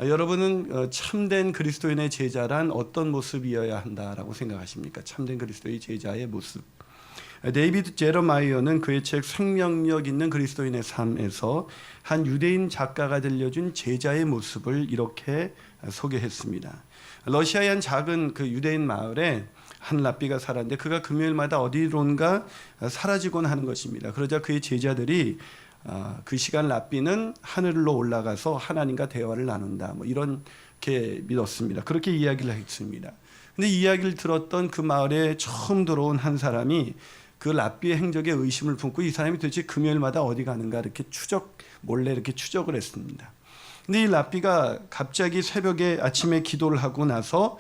여러분은 참된 그리스도인의 제자란 어떤 모습이어야 한다라고 생각하십니까? 참된 그리스도의 제자의 모습. 데이비드 제러마이어는 그의 책 생명력 있는 그리스도인의 삶에서 한 유대인 작가가 들려준 제자의 모습을 이렇게 소개했습니다. 러시아의 한 작은 그 유대인 마을에 한 랍비가 살았는데 그가 금요일마다 어디론가 사라지곤 하는 것입니다. 그러자 그의 제자들이 그 시간 랍비는 하늘로 올라가서 하나님과 대화를 나눈다, 뭐 이렇게 믿었습니다. 그렇게 이야기를 했습니다. 근데 이야기를 들었던 그 마을에 처음 들어온 한 사람이 그 랍비의 행적에 의심을 품고 이 사람이 도대체 금요일마다 어디 가는가 이렇게 몰래 이렇게 추적을 했습니다. 근데 이 랍비가 갑자기 새벽에 아침에 기도를 하고 나서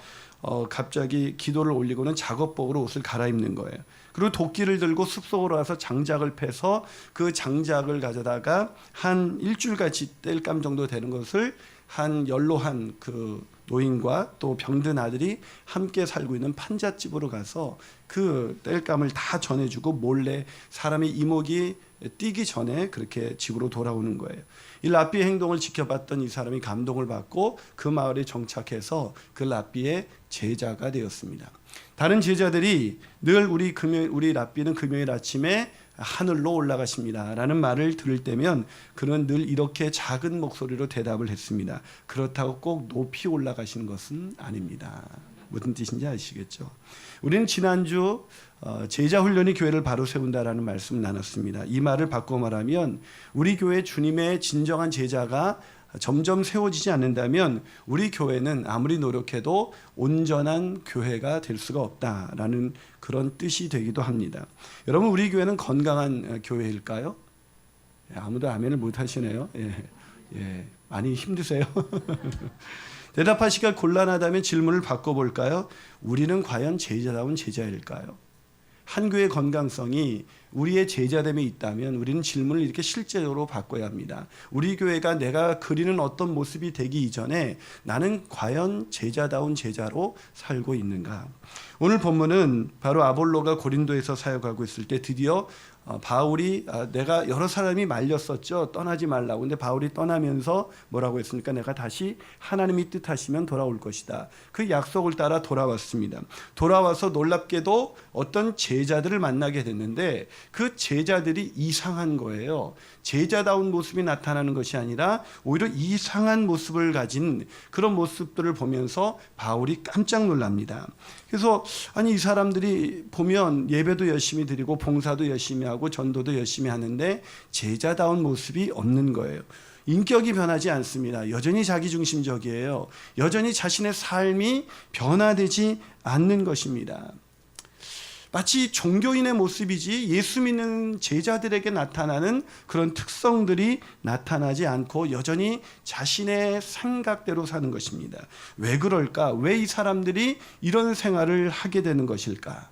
갑자기 기도를 올리고는 작업복으로 옷을 갈아입는 거예요. 그리고 도끼를 들고 숲속으로 와서 장작을 패서 그 장작을 가져다가 한 일주일같이 땔감 정도 되는 것을 한 연로한 그 노인과 또 병든 아들이 함께 살고 있는 판잣집으로 가서 그 땔감을 다 전해주고 몰래 사람의 이목이 뛰기 전에 그렇게 집으로 돌아오는 거예요. 이 랍비의 행동을 지켜봤던 이 사람이 감동을 받고 그 마을에 정착해서 그 랍비의 제자가 되었습니다. 다른 제자들이 늘 우리 랍비는 금요일 아침에 하늘로 올라가십니다 라는 말을 들을 때면 그는 늘 이렇게 작은 목소리로 대답을 했습니다. 그렇다고 꼭 높이 올라가시는 것은 아닙니다. 무슨 뜻인지 아시겠죠? 우리는 지난주 제자 훈련이 교회를 바로 세운다라는 말씀을 나눴습니다. 이 말을 바꿔 말하면 우리 교회 주님의 진정한 제자가 점점 세워지지 않는다면 우리 교회는 아무리 노력해도 온전한 교회가 될 수가 없다라는 그런 뜻이 되기도 합니다. 여러분, 우리 교회는 건강한 교회일까요? 아무도 아멘을 못 하시네요. 많이 힘드세요? 대답하시기가 곤란하다면 질문을 바꿔볼까요? 우리는 과연 제자다운 제자일까요? 한 교회의 건강성이 우리의 제자됨에 있다면 우리는 질문을 이렇게 실제적으로 바꿔야 합니다. 우리 교회가 내가 그리는 어떤 모습이 되기 이전에 나는 과연 제자다운 제자로 살고 있는가? 오늘 본문은 바로 아볼로가 고린도에서 사역하고 있을 때 드디어 바울이 내가 여러 사람이 말렸었죠. 떠나지 말라고. 근데 바울이 떠나면서 뭐라고 했습니까? 내가 다시 하나님이 뜻하시면 돌아올 것이다. 그 약속을 따라 돌아왔습니다. 돌아와서 놀랍게도 어떤 제자들을 만나게 됐는데 그 제자들이 이상한 거예요. 제자다운 모습이 나타나는 것이 아니라 오히려 이상한 모습을 가진 그런 모습들을 보면서 바울이 깜짝 놀랍니다. 그래서 아니 이 사람들이 보면 예배도 열심히 드리고 봉사도 열심히 하고 전도도 열심히 하는데 제자다운 모습이 없는 거예요. 인격이 변하지 않습니다. 여전히 자기중심적이에요. 여전히 자신의 삶이 변화되지 않는 것입니다. 마치 종교인의 모습이지 예수 믿는 제자들에게 나타나는 그런 특성들이 나타나지 않고 여전히 자신의 생각대로 사는 것입니다. 왜 그럴까? 왜 이 사람들이 이런 생활을 하게 되는 것일까?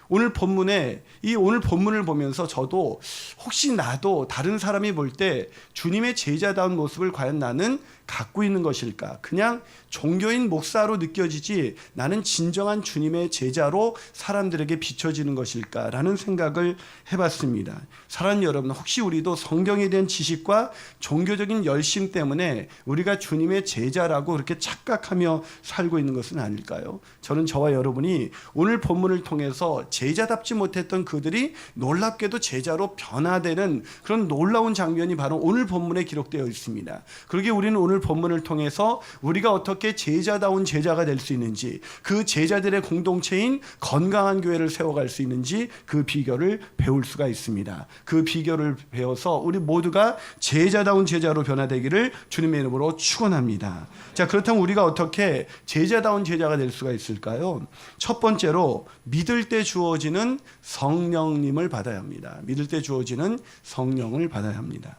오늘 본문을 보면서 저도 혹시 나도 다른 사람이 볼 때 주님의 제자다운 모습을 과연 나는 갖고 있는 것일까? 그냥 종교인 목사로 느껴지지 나는 진정한 주님의 제자로 사람들에게 비춰지는 것일까라는 생각을 해봤습니다. 사랑하는 여러분, 혹시 우리도 성경에 대한 지식과 종교적인 열심 때문에 우리가 주님의 제자라고 그렇게 착각하며 살고 있는 것은 아닐까요? 저는 저와 여러분이 오늘 본문을 통해서 제자답지 못했던 그들이 놀랍게도 제자로 변화되는 그런 놀라운 장면이 바로 오늘 본문에 기록되어 있습니다. 그러기에 우리는 오늘 본문을 통해서 우리가 어떻게 제자다운 제자가 될 수 있는지, 그 제자들의 공동체인 건강한 교회를 세워갈 수 있는지 그 비결을 배울 수가 있습니다. 그 비결을 배워서 우리 모두가 제자다운 제자로 변화되기를 주님의 이름으로 축원합니다. 자, 그렇다면 우리가 어떻게 제자다운 제자가 될 수가 있을까요? 첫 번째로 믿을 때 주어지는 성령님을 받아야 합니다. 믿을 때 주어지는 성령을 받아야 합니다.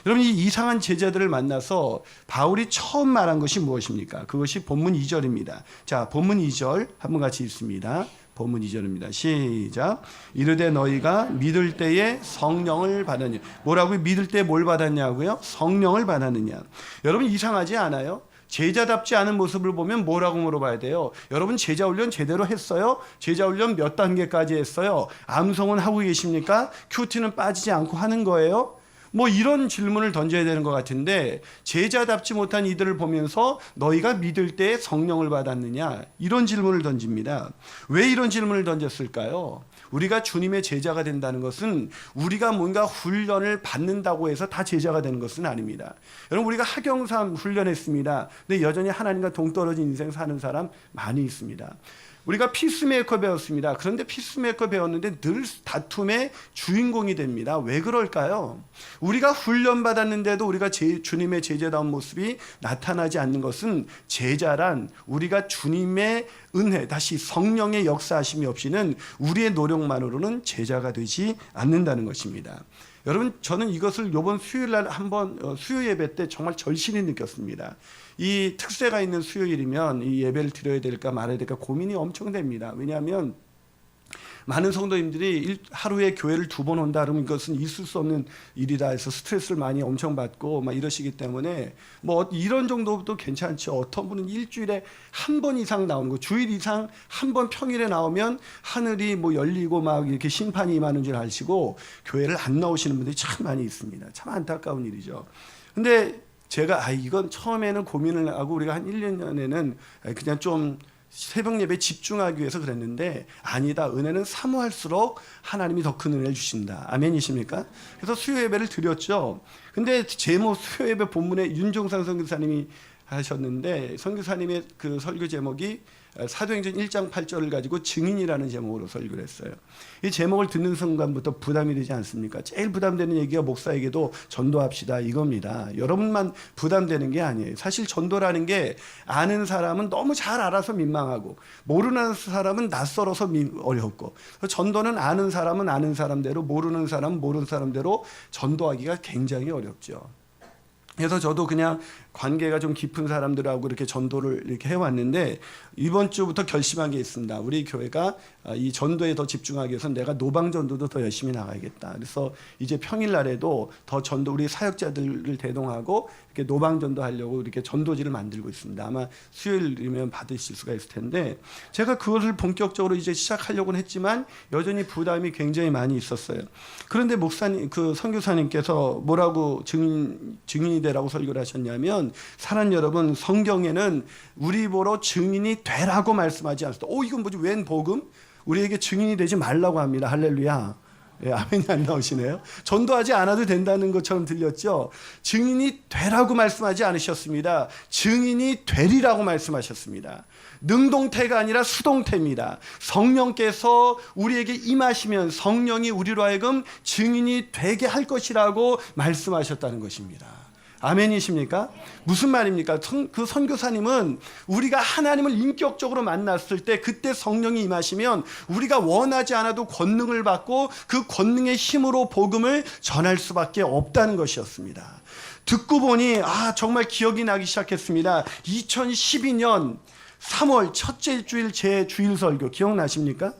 여러분, 이 이상한 제자들을 만나서 바울이 처음 말한 것이 무엇입니까? 그것이 본문 2절입니다. 자, 본문 2절 한번 같이 읽습니다. 본문 2절입니다. 시작. 이르되 너희가 믿을 때에 성령을 받았느냐. 뭐라고요? 믿을 때 뭘 받았냐고요? 성령을 받았느냐. 여러분, 이상하지 않아요? 제자답지 않은 모습을 보면 뭐라고 물어봐야 돼요? 여러분, 제자 훈련 제대로 했어요? 제자 훈련 몇 단계까지 했어요? 암송은 하고 계십니까? 큐티는 빠지지 않고 하는 거예요? 뭐 이런 질문을 던져야 되는 것 같은데, 제자답지 못한 이들을 보면서 너희가 믿을 때 성령을 받았느냐, 이런 질문을 던집니다. 왜 이런 질문을 던졌을까요? 우리가 주님의 제자가 된다는 것은 우리가 뭔가 훈련을 받는다고 해서 다 제자가 되는 것은 아닙니다. 여러분, 우리가 학영삼 훈련했습니다. 근데 여전히 하나님과 동떨어진 인생 사는 사람 많이 있습니다. 우리가 피스메이커 배웠습니다. 그런데 피스메이커 배웠는데 늘 다툼의 주인공이 됩니다. 왜 그럴까요? 우리가 훈련받았는데도 우리가 주님의 제자다운 모습이 나타나지 않는 것은, 제자란 우리가 주님의 은혜, 다시 성령의 역사하심이 없이는 우리의 노력만으로는 제자가 되지 않는다는 것입니다. 여러분, 저는 이것을 이번 수요일날 한번 수요 예배 때 정말 절실히 느꼈습니다. 이 특세가 있는 수요일이면 이 예배를 드려야 될까 말아야 될까 고민이 엄청 됩니다. 왜냐하면 많은 성도님들이 하루에 교회를 2번 온다 그러면 이것은 있을 수 없는 일이다 해서 스트레스를 많이 엄청 받고 막 이러시기 때문에 뭐 이런 정도도 괜찮죠. 어떤 분은 일주일에 1번 이상 나오는 거, 주일 이상 1번 평일에 나오면 하늘이 뭐 열리고 막 이렇게 심판이 임하는 줄 아시고 교회를 안 나오시는 분들이 참 많이 있습니다. 참 안타까운 일이죠. 근데 제가 이건 처음에는 고민을 하고 우리가 한 1, 2년에는 그냥 좀 새벽 예배에 집중하기 위해서 그랬는데, 아니다, 은혜는 사모할수록 하나님이 더 큰 은혜를 주신다. 아멘이십니까? 그래서 수요 예배를 드렸죠. 근데 제목, 수요 예배 본문에 윤종상 선교사님이 하셨는데, 선교사님의 그 설교 제목이 사도행전 1장 8절을 가지고 증인이라는 제목으로 설교를 했어요. 이 제목을 듣는 순간부터 부담이 되지 않습니까? 제일 부담되는 얘기가 목사에게도 전도합시다 이겁니다. 여러분만 부담되는 게 아니에요. 사실 전도라는 게 아는 사람은 너무 잘 알아서 민망하고, 모르는 사람은 낯설어서 어렵고, 전도는 아는 사람은 아는 사람대로, 모르는 사람은 모르는 사람대로 전도하기가 굉장히 어렵죠. 그래서 저도 그냥 관계가 좀 깊은 사람들하고 이렇게 전도를 이렇게 해왔는데, 이번 주부터 결심한 게 있습니다. 우리 교회가 이 전도에 더 집중하기 위해서 내가 노방 전도도 더 열심히 나가야겠다. 그래서 이제 평일날에도 더 전도, 우리 사역자들을 대동하고 이렇게 노방 전도 하려고 이렇게 전도지를 만들고 있습니다. 아마 수요일이면 받으실 수가 있을 텐데, 제가 그것을 본격적으로 이제 시작하려고는 했지만 여전히 부담이 굉장히 많이 있었어요. 그런데 목사님, 그 선교사님께서 뭐라고 증인이 되라고 설교를 하셨냐면, 사랑 여러분, 성경에는 우리 보러 증인이 되라고 말씀하지 않습니다. 이건 뭐지? 웬 복음? 우리에게 증인이 되지 말라고 합니다. 할렐루야. 예, 아멘이 안 나오시네요. 전도하지 않아도 된다는 것처럼 들렸죠. 증인이 되라고 말씀하지 않으셨습니다. 증인이 되리라고 말씀하셨습니다. 능동태가 아니라 수동태입니다. 성령께서 우리에게 임하시면 성령이 우리로 하여금 증인이 되게 할 것이라고 말씀하셨다는 것입니다. 아멘이십니까? 무슨 말입니까? 그 선교사님은 우리가 하나님을 인격적으로 만났을 때, 그때 성령이 임하시면 우리가 원하지 않아도 권능을 받고 그 권능의 힘으로 복음을 전할 수밖에 없다는 것이었습니다. 듣고 보니 정말 기억이 나기 시작했습니다. 2012년 3월 첫째 주일 제 주일 설교 기억나십니까?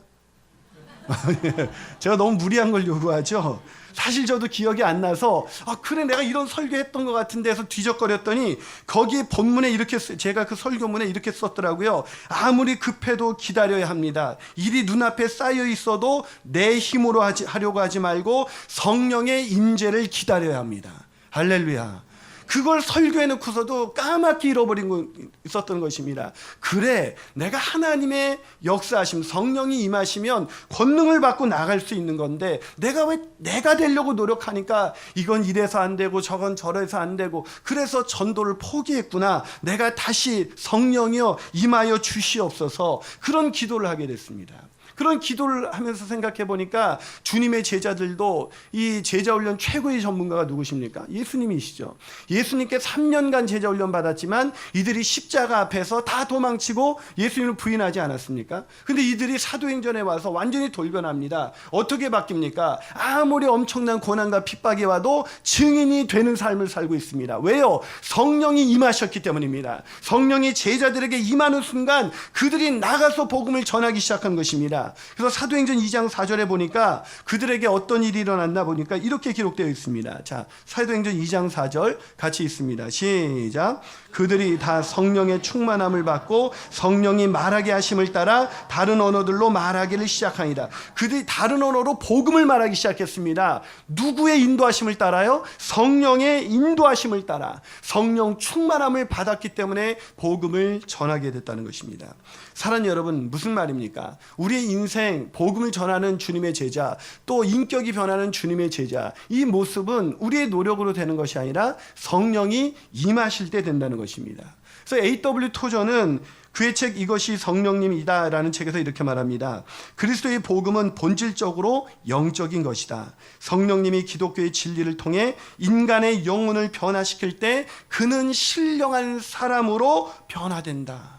제가 너무 무리한 걸 요구하죠. 사실 저도 기억이 안 나서 그래 내가 이런 설교했던 것 같은데 해서 뒤적거렸더니, 거기에 본문에 이렇게, 제가 그 설교문에 이렇게 썼더라고요. 아무리 급해도 기다려야 합니다. 일이 눈앞에 쌓여 있어도 내 힘으로 하려고 하지 말고 성령의 임재를 기다려야 합니다. 할렐루야. 그걸 설교해놓고서도 까맣게 잃어버린 있었던 것입니다. 그래, 내가 하나님의 역사하심, 성령이 임하시면 권능을 받고 나갈 수 있는 건데, 내가 왜 내가 되려고 노력하니까 이건 이래서 안 되고 저건 저래서 안 되고, 그래서 전도를 포기했구나. 내가 다시 성령이여 임하여 주시옵소서, 그런 기도를 하게 됐습니다. 그런 기도를 하면서 생각해 보니까 주님의 제자들도 이 제자훈련 최고의 전문가가 누구십니까? 예수님이시죠. 예수님께 3년간 제자훈련 받았지만 이들이 십자가 앞에서 다 도망치고 예수님을 부인하지 않았습니까? 근데 이들이 사도행전에 와서 완전히 돌변합니다. 어떻게 바뀝니까? 아무리 엄청난 고난과 핍박이 와도 증인이 되는 삶을 살고 있습니다. 왜요? 성령이 임하셨기 때문입니다. 성령이 제자들에게 임하는 순간 그들이 나가서 복음을 전하기 시작한 것입니다. 것입니다. 그래서 사도행전 2장 4절에 보니까 그들에게 어떤 일이 일어났나 보니까 이렇게 기록되어 있습니다. 자, 사도행전 2장 4절 같이 있습니다. 시작. 그들이 다 성령의 충만함을 받고 성령이 말하게 하심을 따라 다른 언어들로 말하기를 시작하니라. 그들이 다른 언어로 복음을 말하기 시작했습니다. 누구의 인도하심을 따라요? 성령의 인도하심을 따라 성령 충만함을 받았기 때문에 복음을 전하게 됐다는 것입니다. 사랑하는 여러분, 무슨 말입니까? 우리의 인생 복음을 전하는 주님의 제자, 또 인격이 변하는 주님의 제자, 이 모습은 우리의 노력으로 되는 것이 아니라 성령이 임하실 때 된다는 것입니다. 그래서 A.W. 토저는 그의 책 이것이 성령님이다 라는 책에서 이렇게 말합니다. 그리스도의 복음은 본질적으로 영적인 것이다. 성령님이 기독교의 진리를 통해 인간의 영혼을 변화시킬 때 그는 신령한 사람으로 변화된다.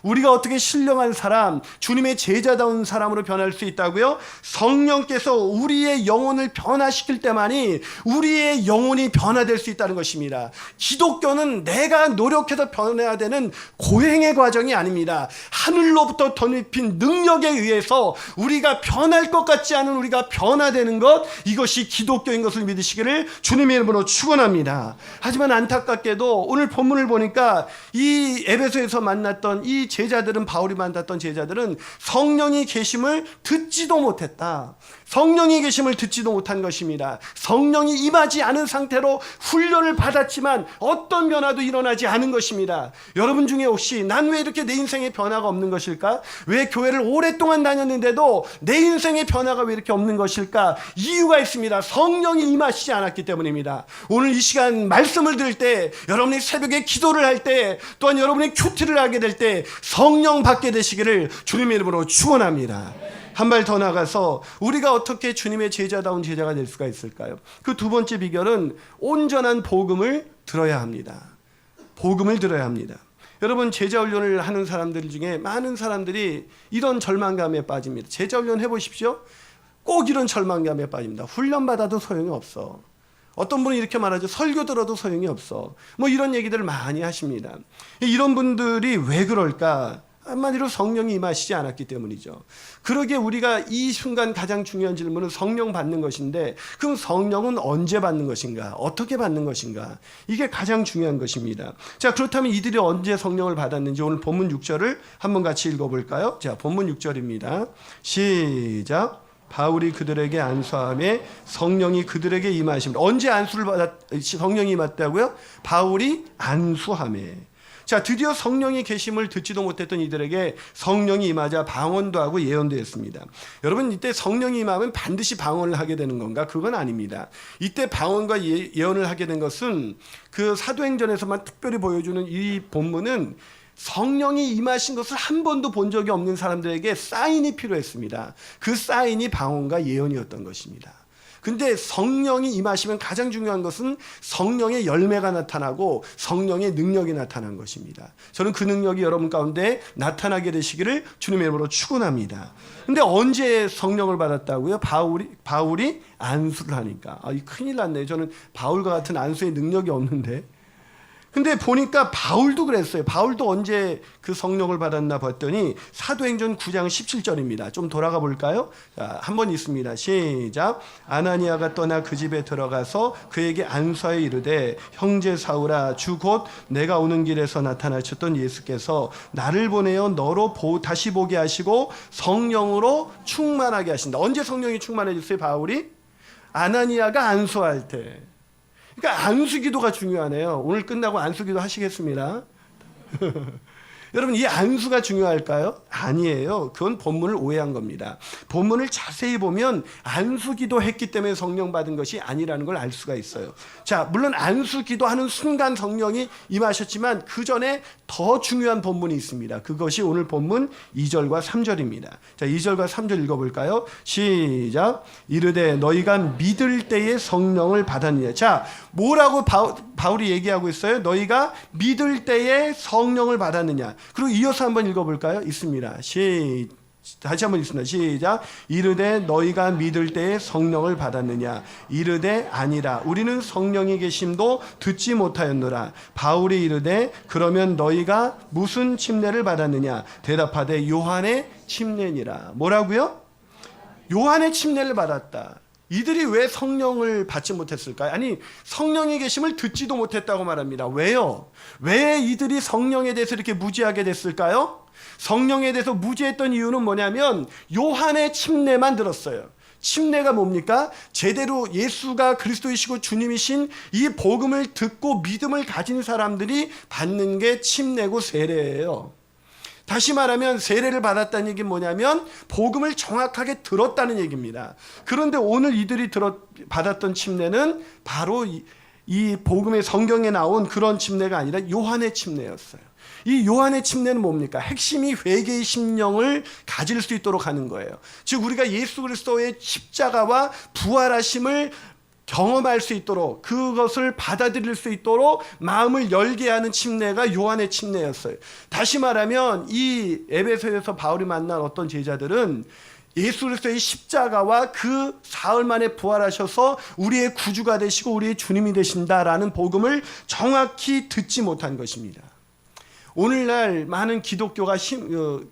우리가 어떻게 신령한 사람, 주님의 제자다운 사람으로 변할 수 있다고요? 성령께서 우리의 영혼을 변화시킬 때만이 우리의 영혼이 변화될 수 있다는 것입니다. 기독교는 내가 노력해서 변해야 되는 고행의 과정이 아닙니다. 하늘로부터 덧입힌 능력에 의해서 우리가 변할 것 같지 않은 우리가 변화되는 것, 이것이 기독교인 것을 믿으시기를 주님의 이름으로 축원합니다. 하지만 안타깝게도 오늘 본문을 보니까 이 에베소에서 만났던 이 제자들은, 바울이 만났던 제자들은 성령이 계심을 듣지도 못했다. 성령이 계심을 듣지도 못한 것입니다. 성령이 임하지 않은 상태로 훈련을 받았지만 어떤 변화도 일어나지 않은 것입니다. 여러분 중에 혹시 난 왜 이렇게 내 인생에 변화가 없는 것일까? 왜 교회를 오랫동안 다녔는데도 내 인생에 변화가 왜 이렇게 없는 것일까? 이유가 있습니다. 성령이 임하시지 않았기 때문입니다. 오늘 이 시간 말씀을 들을 때, 여러분이 새벽에 기도를 할 때, 또한 여러분이 큐티를 하게 될 때 성령 받게 되시기를 주님의 이름으로 축원합니다. 한 발 더 나가서 우리가 어떻게 주님의 제자다운 제자가 될 수가 있을까요? 그 두 번째 비결은 온전한 복음을 들어야 합니다. 복음을 들어야 합니다. 여러분, 제자 훈련을 하는 사람들 중에 많은 사람들이 이런 절망감에 빠집니다. 제자 훈련 해보십시오. 꼭 이런 절망감에 빠집니다. 훈련 받아도 소용이 없어. 어떤 분은 이렇게 말하죠. 설교 들어도 소용이 없어. 뭐 이런 얘기들을 많이 하십니다. 이런 분들이 왜 그럴까? 한마디로 성령이 임하시지 않았기 때문이죠. 그러기에 우리가 이 순간 가장 중요한 질문은 성령 받는 것인데, 그럼 성령은 언제 받는 것인가? 어떻게 받는 것인가? 이게 가장 중요한 것입니다. 자, 그렇다면 이들이 언제 성령을 받았는지 오늘 본문 6절을 한번 같이 읽어볼까요? 자, 본문 6절입니다. 시작. 바울이 그들에게 안수하며 성령이 그들에게 임하십니다. 언제 성령이 임했다고요? 바울이 안수하며. 자, 드디어 성령의 계심을 듣지도 못했던 이들에게 성령이 임하자 방언도 하고 예언도 했습니다. 여러분, 이때 성령이 임하면 반드시 방언을 하게 되는 건가? 그건 아닙니다. 이때 방언과 예언을 하게 된 것은 그 사도행전에서만 특별히 보여주는 이 본문은 성령이 임하신 것을 한 번도 본 적이 없는 사람들에게 사인이 필요했습니다. 그 사인이 방언과 예언이었던 것입니다. 근데 성령이 임하시면 가장 중요한 것은 성령의 열매가 나타나고 성령의 능력이 나타난 것입니다. 저는 그 능력이 여러분 가운데 나타나게 되시기를 주님의 이름으로 축원합니다. 근데 언제 성령을 받았다고요? 바울이 안수를 하니까. 큰일 났네요. 저는 바울과 같은 안수의 능력이 없는데. 근데 보니까 바울도 그랬어요. 바울도 언제 그 성령을 받았나 봤더니 사도행전 9장 17절입니다. 좀 돌아가 볼까요? 자, 한번 있습니다. 시작. 아나니아가 떠나 그 집에 들어가서 그에게 안수하여 이르되 형제 사울아, 주 곧 내가 오는 길에서 나타나셨던 예수께서 나를 보내어 너로 다시 보게 하시고 성령으로 충만하게 하신다. 언제 성령이 충만해졌어요? 바울이? 아나니아가 안수할 때. 그러니까 안수기도가 중요하네요. 오늘 끝나고 안수기도 하시겠습니다. 여러분, 이 안수가 중요할까요? 아니에요. 그건 본문을 오해한 겁니다. 본문을 자세히 보면 안수기도 했기 때문에 성령 받은 것이 아니라는 걸 알 수가 있어요. 자, 물론 안수기도 하는 순간 성령이 임하셨지만 그 전에 더 중요한 본문이 있습니다. 그것이 오늘 본문 2절과 3절입니다. 자, 2절과 3절 읽어볼까요? 시작. 이르되 너희가 믿을 때에 성령을 받았느냐. 자, 뭐라고 바울이 얘기하고 있어요? 너희가 믿을 때에 성령을 받았느냐. 그리고 이어서 한번 읽어볼까요? 있습니다. 다시 한번 읽습니다. 시작. 이르되 너희가 믿을 때에 성령을 받았느냐. 이르되 아니라 우리는 성령이 계심도 듣지 못하였노라. 바울이 이르되 그러면 너희가 무슨 침례를 받았느냐. 대답하되 요한의 침례니라. 뭐라고요? 요한의 침례를 받았다. 이들이 왜 성령을 받지 못했을까요? 아니, 성령의 계심을 듣지도 못했다고 말합니다. 왜요? 왜 이들이 성령에 대해서 이렇게 무지하게 됐을까요? 성령에 대해서 무지했던 이유는 뭐냐면 요한의 침례만 들었어요. 침례가 뭡니까? 제대로 예수가 그리스도이시고 주님이신 이 복음을 듣고 믿음을 가진 사람들이 받는 게 침례고 세례예요. 다시 말하면 세례를 받았다는 얘기는 뭐냐면 복음을 정확하게 들었다는 얘기입니다. 그런데 오늘 이들이 받았던 침례는 바로 이 복음의 성경에 나온 그런 침례가 아니라 요한의 침례였어요. 이 요한의 침례는 뭡니까? 핵심이 회개의 심령을 가질 수 있도록 하는 거예요. 즉 우리가 예수 그리스도의 십자가와 부활하심을 경험할 수 있도록, 그것을 받아들일 수 있도록 마음을 열게 하는 침례가 요한의 침례였어요. 다시 말하면 이 에베소에서 바울이 만난 어떤 제자들은 예수 그리스도의 십자가와 그 사흘 만에 부활하셔서 우리의 구주가 되시고 우리의 주님이 되신다라는 복음을 정확히 듣지 못한 것입니다. 오늘날 많은 기독교가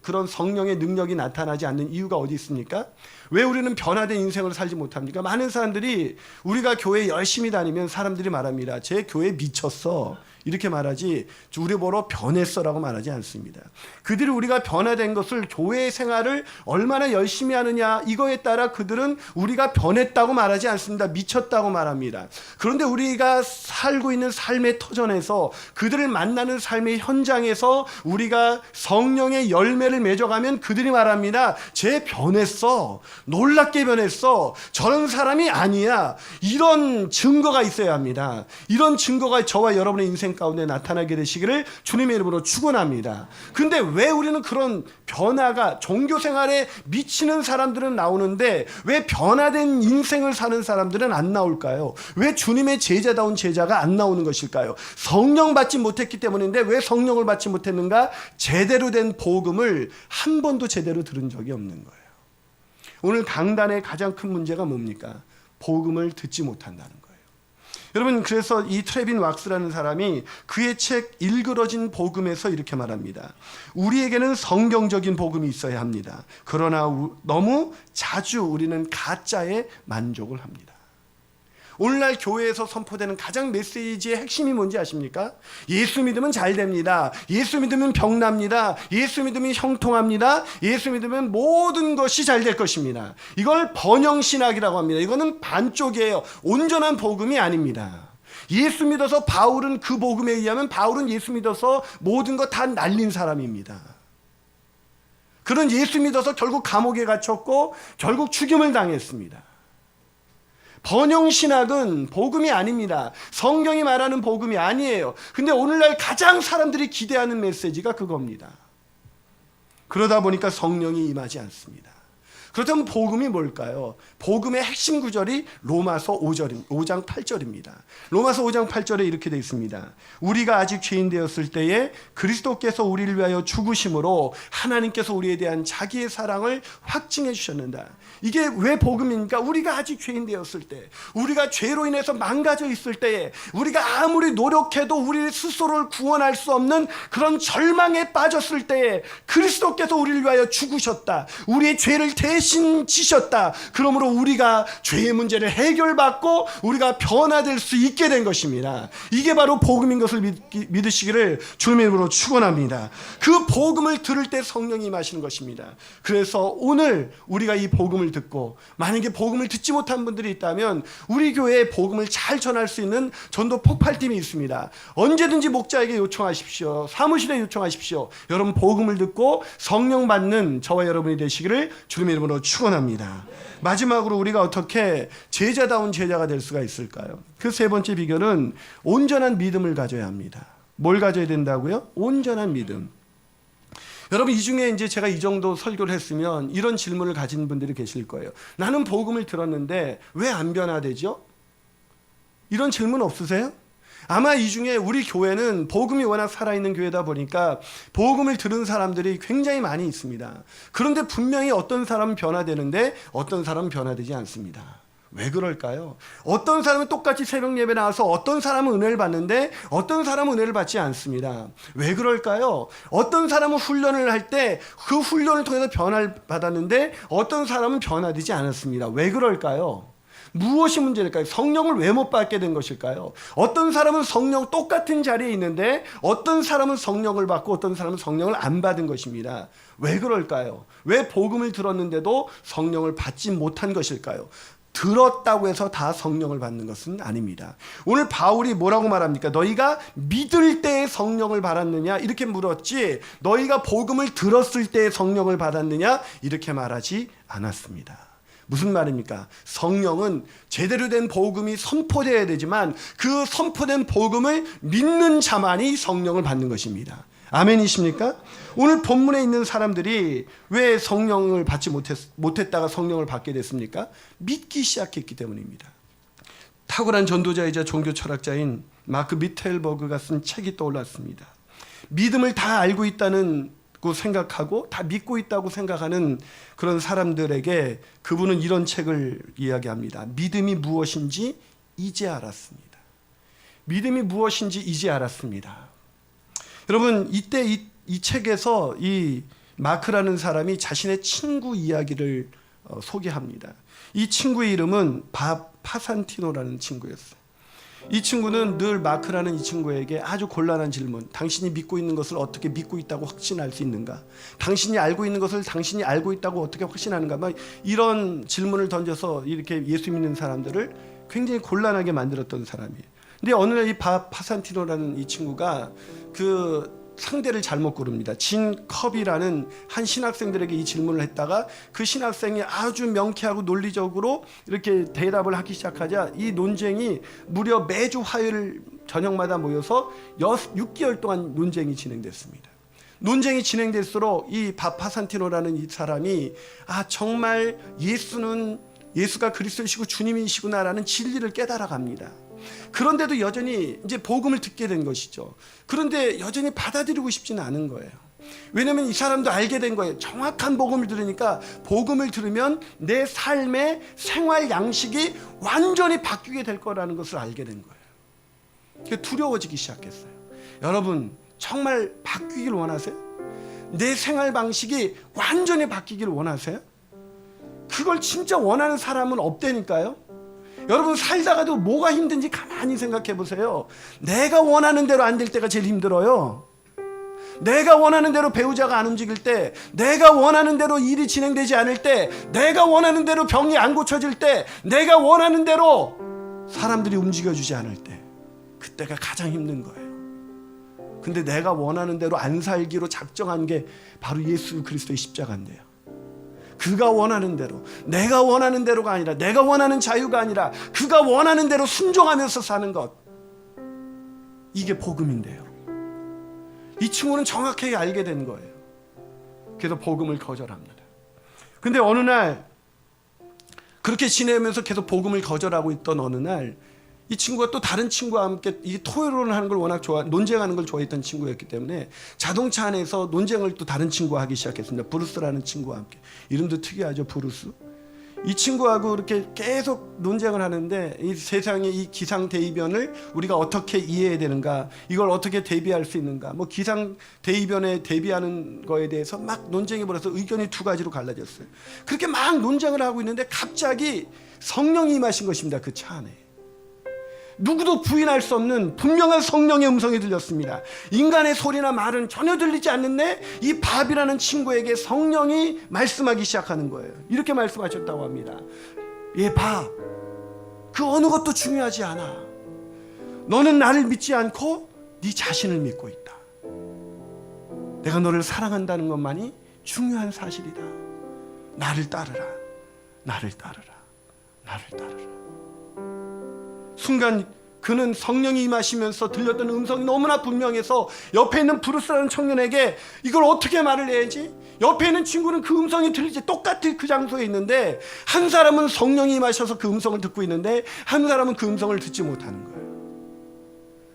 그런 성령의 능력이 나타나지 않는 이유가 어디 있습니까? 왜 우리는 변화된 인생을 살지 못합니까? 많은 사람들이 우리가 교회 열심히 다니면 사람들이 말합니다. 제 교회 미쳤어. 이렇게 말하지 우리 보러 변했어라고 말하지 않습니다. 그들이 우리가 변화된 것을 교회 생활을 얼마나 열심히 하느냐 이거에 따라 그들은 우리가 변했다고 말하지 않습니다. 미쳤다고 말합니다. 그런데 우리가 살고 있는 삶의 터전에서 그들을 만나는 삶의 현장에서 우리가 성령의 열매를 맺어가면 그들이 말합니다. 쟤 변했어. 놀랍게 변했어. 저런 사람이 아니야. 이런 증거가 있어야 합니다. 이런 증거가 저와 여러분의 인생 가운데 나타나게 되시기를 주님의 이름으로 축원합니다. 근데 왜 우리는 그런 변화가 종교 생활에 미치는 사람들은 나오는데 왜 변화된 인생을 사는 사람들은 안 나올까요? 왜 주님의 제자다운 제자가 안 나오는 것일까요? 성령 받지 못했기 때문인데 왜 성령을 받지 못했는가? 제대로 된 복음을 한 번도 제대로 들은 적이 없는 거예요. 오늘 강단의 가장 큰 문제가 뭡니까? 복음을 듣지 못한다는 거예요. 여러분, 그래서 이 트레빈 왁스라는 사람이 그의 책 일그러진 복음에서 이렇게 말합니다. 우리에게는 성경적인 복음이 있어야 합니다. 그러나 너무 자주 우리는 가짜에 만족을 합니다. 오늘날 교회에서 선포되는 가장 메시지의 핵심이 뭔지 아십니까? 예수 믿으면 잘 됩니다. 예수 믿으면 병 납니다. 예수 믿으면 형통합니다. 예수 믿으면 모든 것이 잘 될 것입니다. 이걸 번영신학이라고 합니다. 이거는 반쪽이에요. 온전한 복음이 아닙니다. 예수 믿어서 바울은 그 복음에 의하면 바울은 예수 믿어서 모든 것 다 날린 사람입니다. 그런 예수 믿어서 결국 감옥에 갇혔고 결국 죽임을 당했습니다. 번영신학은 복음이 아닙니다. 성경이 말하는 복음이 아니에요. 근데 오늘날 가장 사람들이 기대하는 메시지가 그겁니다. 그러다 보니까 성령이 임하지 않습니다. 그렇다면 복음이 뭘까요? 복음의 핵심 구절이 로마서 5장 8절입니다. 로마서 5장 8절에 이렇게 되어 있습니다. 우리가 아직 죄인 되었을 때에 그리스도께서 우리를 위하여 죽으심으로 하나님께서 우리에 대한 자기의 사랑을 확증해 주셨는다. 이게 왜 복음입니까? 우리가 아직 죄인 되었을 때, 우리가 죄로 인해서 망가져 있을 때에, 우리가 아무리 노력해도 우리 스스로를 구원할 수 없는 그런 절망에 빠졌을 때에 그리스도께서 우리를 위하여 죽으셨다. 우리의 죄를 대신 지셨다. 그러므로 우리가 죄의 문제를 해결받고 우리가 변화될 수 있게 된 것입니다. 이게 바로 복음인 것을 믿으시기를 주님의 이름으로 축원합니다. 그 복음을 들을 때 성령이 임하시는 것입니다. 그래서 오늘 우리가 이 복음을 듣고 만약에 복음을 듣지 못한 분들이 있다면 우리 교회에 복음을 잘 전할 수 있는 전도 폭발팀이 있습니다. 언제든지 목자에게 요청하십시오. 사무실에 요청하십시오. 여러분 복음을 듣고 성령 받는 저와 여러분이 되시기를 주님의 이름으로 축원합니다. 마지막으로 우리가 어떻게 제자다운 제자가 될 수가 있을까요? 그 세 번째 비결은 온전한 믿음을 가져야 합니다. 뭘 가져야 된다고요? 온전한 믿음. 여러분, 이 중에 이제 제가 이 정도 설교를 했으면 이런 질문을 가진 분들이 계실 거예요. 나는 복음을 들었는데 왜 안 변화되죠? 이런 질문 없으세요? 아마 이 중에 우리 교회는 복음이 워낙 살아있는 교회다 보니까 복음을 들은 사람들이 굉장히 많이 있습니다. 그런데 분명히 어떤 사람은 변화되는데 어떤 사람은 변화되지 않습니다. 왜 그럴까요? 어떤 사람은 똑같이 새벽 예배 나와서 어떤 사람은 은혜를 받는데 어떤 사람은 은혜를 받지 않습니다. 왜 그럴까요? 어떤 사람은 훈련을 할 때 그 훈련을 통해서 변화를 받았는데 어떤 사람은 변화되지 않았습니다. 왜 그럴까요? 무엇이 문제일까요? 성령을 왜 못 받게 된 것일까요? 어떤 사람은 성령 똑같은 자리에 있는데 어떤 사람은 성령을 받고 어떤 사람은 성령을 안 받은 것입니다. 왜 그럴까요? 왜 복음을 들었는데도 성령을 받지 못한 것일까요? 들었다고 해서 다 성령을 받는 것은 아닙니다. 오늘 바울이 뭐라고 말합니까? 너희가 믿을 때에 성령을 받았느냐? 이렇게 물었지, 너희가 복음을 들었을 때에 성령을 받았느냐? 이렇게 말하지 않았습니다. 무슨 말입니까? 성령은 제대로 된 복음이 선포되어야 되지만 그 선포된 복음을 믿는 자만이 성령을 받는 것입니다. 아멘이십니까? 오늘 본문에 있는 사람들이 왜 성령을 받지 못했다가 성령을 받게 됐습니까? 믿기 시작했기 때문입니다. 탁월한 전도자이자 종교 철학자인 마크 미텔버그가 쓴 책이 떠올랐습니다. 믿음을 다 알고 있다는 생각하고 다 믿고 있다고 생각하는 그런 사람들에게 그분은 이런 책을 이야기합니다. 믿음이 무엇인지 이제 알았습니다. 믿음이 무엇인지 이제 알았습니다. 여러분, 이때 이 책에서 이 마크라는 사람이 자신의 친구 이야기를 소개합니다. 이 친구의 이름은 파산티노라는 친구였어요. 이 친구는 늘 마크라는 이 친구에게 아주 곤란한 질문, 당신이 믿고 있는 것을 어떻게 믿고 있다고 확신할 수 있는가? 당신이 알고 있는 것을 당신이 알고 있다고 어떻게 확신하는가? 막 이런 질문을 던져서 이렇게 예수 믿는 사람들을 굉장히 곤란하게 만들었던 사람이에요. 근데 어느 날 이 파산티노라는 이 친구가 그 상대를 잘못 고릅니다. 진 컵이라는 한 신학생들에게 이 질문을 했다가 그 신학생이 아주 명쾌하고 논리적으로 이렇게 대답을 하기 시작하자 이 논쟁이 무려 매주 화요일 저녁마다 모여서 6개월 동안 논쟁이 진행됐습니다. 논쟁이 진행될수록 이 파산티노라는 이 사람이 정말 예수가 그리스도이시고 주님이시구나라는 진리를 깨달아갑니다. 그런데도 여전히 이제 복음을 듣게 된 것이죠. 그런데 여전히 받아들이고 싶지는 않은 거예요. 왜냐하면 이 사람도 알게 된 거예요. 정확한 복음을 들으니까 복음을 들으면 내 삶의 생활 양식이 완전히 바뀌게 될 거라는 것을 알게 된 거예요. 두려워지기 시작했어요. 여러분, 정말 바뀌길 원하세요? 내 생활 방식이 완전히 바뀌길 원하세요? 그걸 진짜 원하는 사람은 없다니까요. 여러분, 살다가도 뭐가 힘든지 가만히 생각해 보세요. 내가 원하는 대로 안 될 때가 제일 힘들어요. 내가 원하는 대로 배우자가 안 움직일 때, 내가 원하는 대로 일이 진행되지 않을 때, 내가 원하는 대로 병이 안 고쳐질 때, 내가 원하는 대로 사람들이 움직여주지 않을 때, 그때가 가장 힘든 거예요. 근데 내가 원하는 대로 안 살기로 작정한 게 바로 예수 그리스도의 십자가인데요. 그가 원하는 대로, 내가 원하는 대로가 아니라, 내가 원하는 자유가 아니라 그가 원하는 대로 순종하면서 사는 것, 이게 복음인데요. 이 친구는 정확하게 알게 된 거예요. 그래서 복음을 거절합니다. 근데 어느 날 그렇게 지내면서 계속 복음을 거절하고 있던 어느 날 이 친구가 또 다른 친구와 함께 이 토론을 하는 걸 워낙 논쟁하는 걸 좋아했던 친구였기 때문에 자동차 안에서 논쟁을 또 다른 친구와 하기 시작했습니다. 브루스라는 친구와 함께. 이름도 특이하죠, 브루스. 이 친구하고 이렇게 계속 논쟁을 하는데 이 세상의 이 기상 대이변을 우리가 어떻게 이해해야 되는가, 이걸 어떻게 대비할 수 있는가, 뭐 기상 대이변에 대비하는 거에 대해서 막 논쟁이 벌어서 의견이 두 가지로 갈라졌어요. 그렇게 막 논쟁을 하고 있는데 갑자기 성령이 임하신 것입니다. 그 차 안에. 누구도 부인할 수 없는 분명한 성령의 음성이 들렸습니다. 인간의 소리나 말은 전혀 들리지 않는데 이 밥이라는 친구에게 성령이 말씀하기 시작하는 거예요. 이렇게 말씀하셨다고 합니다. 밥, 그 어느 것도 중요하지 않아. 너는 나를 믿지 않고 네 자신을 믿고 있다. 내가 너를 사랑한다는 것만이 중요한 사실이다. 나를 따르라. 나를 따르라. 나를 따르라. 순간 그는 성령이 임하시면서 들렸던 음성이 너무나 분명해서 옆에 있는 브루스라는 청년에게 이걸 어떻게 말을 해야지? 옆에 있는 친구는 그 음성이 들리지, 똑같이 그 장소에 있는데 한 사람은 성령이 임하셔서 그 음성을 듣고 있는데 한 사람은 그 음성을 듣지 못하는 거예요.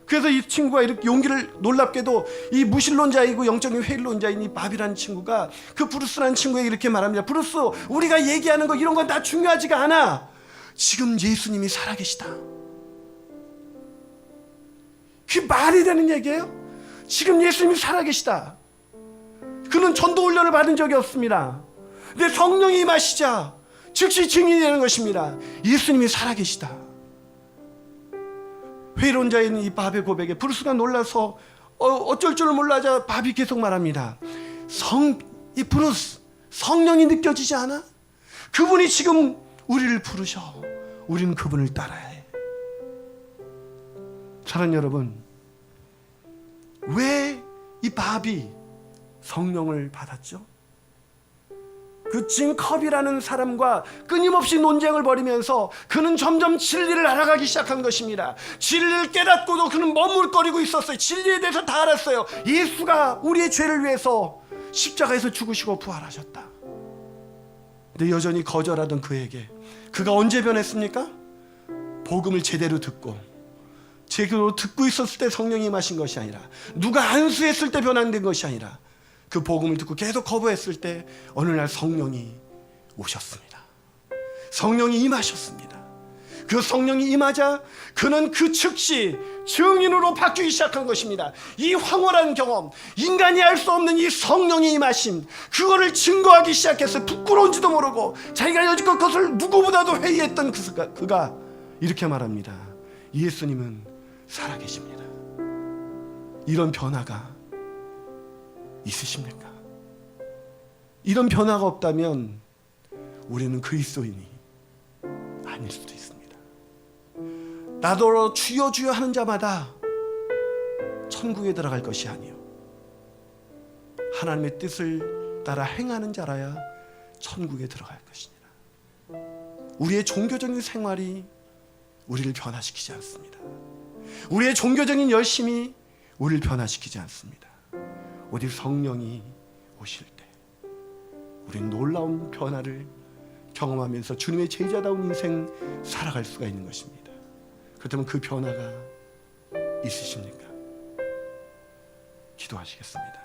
그래서 이 친구가 이렇게 용기를, 놀랍게도 이 무신론자이고 영적인 회의론자인 이 밥이라는 친구가 그 브루스라는 친구에게 이렇게 말합니다. 브루스, 우리가 얘기하는 거 이런 건 다 중요하지가 않아. 지금 예수님이 살아계시다. 그게 말이 되는 얘기예요? 지금 예수님이 살아계시다. 그는 전도 훈련을 받은 적이 없습니다. 근데 성령이 임하시자 즉시 증인이 되는 것입니다. 예수님이 살아계시다. 회의론 자인 이 밥의 고백에 브루스가 놀라서 어쩔 줄 몰라자 밥이 계속 말합니다. 이 브루스, 성령이 느껴지지 않아? 그분이 지금 우리를 부르셔. 우리는 그분을 따라야 해. 사랑하는 여러분, 왜 이 밥이 성령을 받았죠? 그 진컵이라는 사람과 끊임없이 논쟁을 벌이면서 그는 점점 진리를 알아가기 시작한 것입니다. 진리를 깨닫고도 그는 머물거리고 있었어요. 진리에 대해서 다 알았어요. 예수가 우리의 죄를 위해서 십자가에서 죽으시고 부활하셨다. 근데 여전히 거절하던 그에게 그가 언제 변했습니까? 복음을 제대로 듣고 있었을 때 성령이 임하신 것이 아니라, 누가 안수했을 때 변화된 것이 아니라, 그 복음을 듣고 계속 거부했을 때 어느 날 성령이 오셨습니다. 성령이 임하셨습니다. 그 성령이 임하자 그는 그 즉시 증인으로 바뀌기 시작한 것입니다. 이 황홀한 경험, 인간이 알 수 없는 이 성령이 임하심, 그거를 증거하기 시작했어요. 부끄러운지도 모르고 자기가 여지껏 그것을 누구보다도 회의했던 그가 이렇게 말합니다. 예수님은 살아계십니다. 이런 변화가 있으십니까? 이런 변화가 없다면 우리는 그리스도인이 아닐 수도 있습니다. 나더러 주여 주여 하는 자마다 천국에 들어갈 것이 아니요 하나님의 뜻을 따라 행하는 자라야 천국에 들어갈 것이니라. 우리의 종교적인 생활이 우리를 변화시키지 않습니다. 우리의 종교적인 열심이 우리를 변화시키지 않습니다. 오직 성령이 오실 때 우리는 놀라운 변화를 경험하면서 주님의 제자다운 인생 살아갈 수가 있는 것입니다. 그렇다면 그 변화가 있으십니까? 기도하시겠습니다.